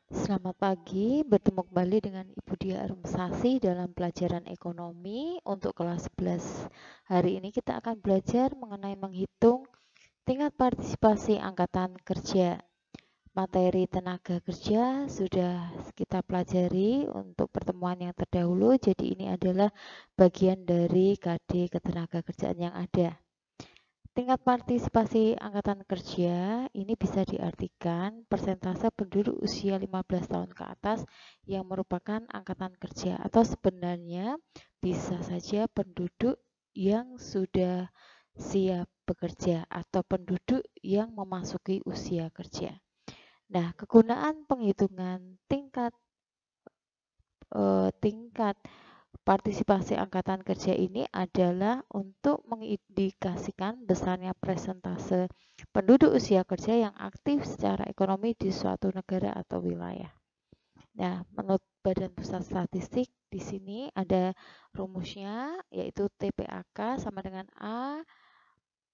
Selamat pagi, bertemu kembali dengan Ibu Dia Arumsasi dalam pelajaran ekonomi untuk kelas 11. Hari ini kita akan belajar mengenai menghitung tingkat partisipasi angkatan kerja. Materi tenaga kerja sudah kita pelajari untuk pertemuan yang terdahulu, jadi ini adalah bagian dari KD ketenagakerjaan yang ada. Tingkat partisipasi angkatan kerja ini bisa diartikan persentase penduduk usia 15 tahun ke atas yang merupakan angkatan kerja, atau sebenarnya bisa saja penduduk yang sudah siap bekerja atau penduduk yang memasuki usia kerja. Nah, kegunaan penghitungan tingkat partisipasi angkatan kerja ini adalah untuk mengindikasikan besarnya presentase penduduk usia kerja yang aktif secara ekonomi di suatu negara atau wilayah. Nah, menurut Badan Pusat Statistik di sini ada rumusnya, yaitu TPAK sama dengan A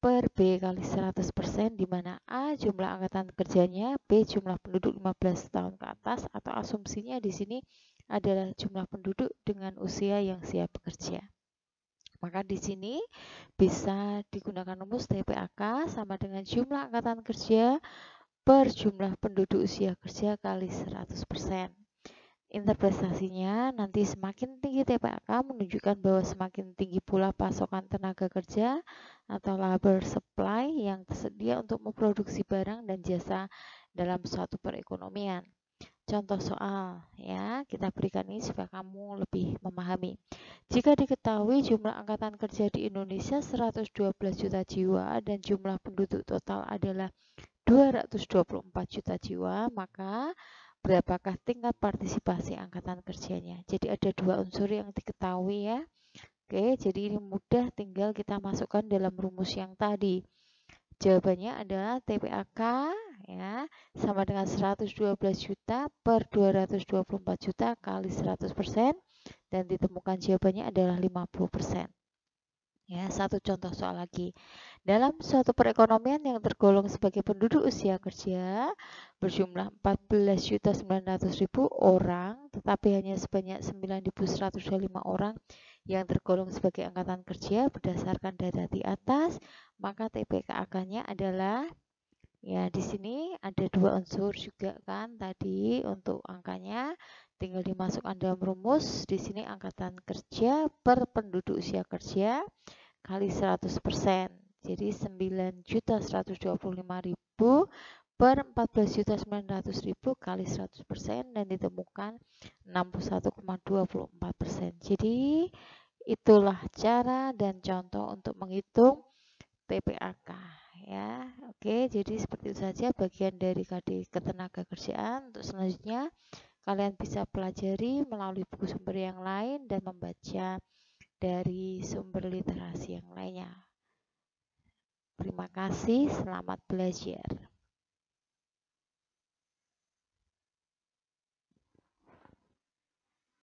per B kali 100%, di mana A jumlah angkatan kerjanya, B jumlah penduduk 15 tahun ke atas, atau asumsinya di sini adalah jumlah penduduk dengan usia yang siap bekerja. Maka di sini bisa digunakan rumus TPAK sama dengan jumlah angkatan kerja per jumlah penduduk usia kerja kali 100%. Interpretasinya nanti semakin tinggi TPAK menunjukkan bahwa semakin tinggi pula pasokan tenaga kerja atau labor supply yang tersedia untuk memproduksi barang dan jasa dalam suatu perekonomian. Contoh soal ya, kita berikan ini supaya kamu lebih memahami. Jika diketahui jumlah angkatan kerja di Indonesia 112 juta jiwa dan jumlah penduduk total adalah 224 juta jiwa, maka berapakah tingkat partisipasi angkatan kerjanya? Jadi ada dua unsur yang diketahui ya. Oke, jadi ini mudah, tinggal kita masukkan dalam rumus yang tadi. Jawabannya adalah TPAK ya sama dengan 112 juta per 224 juta kali 100%, dan ditemukan jawabannya adalah 50%. Ya, satu contoh soal lagi. Dalam suatu perekonomian yang tergolong sebagai penduduk usia kerja berjumlah 14.900.000 orang, tetapi hanya sebanyak 9.125 orang yang tergolong sebagai angkatan kerja berdasarkan data di atas, maka TPK-nya adalah ya di sini ada dua unsur juga kan tadi untuk angkanya, tinggal dimasukkan dalam rumus. Di sini angkatan kerja per penduduk usia kerja kali 100%. Jadi 9.125.000 per 14.900.000 kali 100%, dan ditemukan 61,24%. Jadi itulah cara dan contoh untuk menghitung TPAK ya. Oke, jadi seperti itu saja bagian dari KD ketenagakerjaan. Untuk selanjutnya kalian bisa pelajari melalui buku sumber yang lain dan membaca dari sumber literasi yang lainnya. Terima kasih, selamat belajar.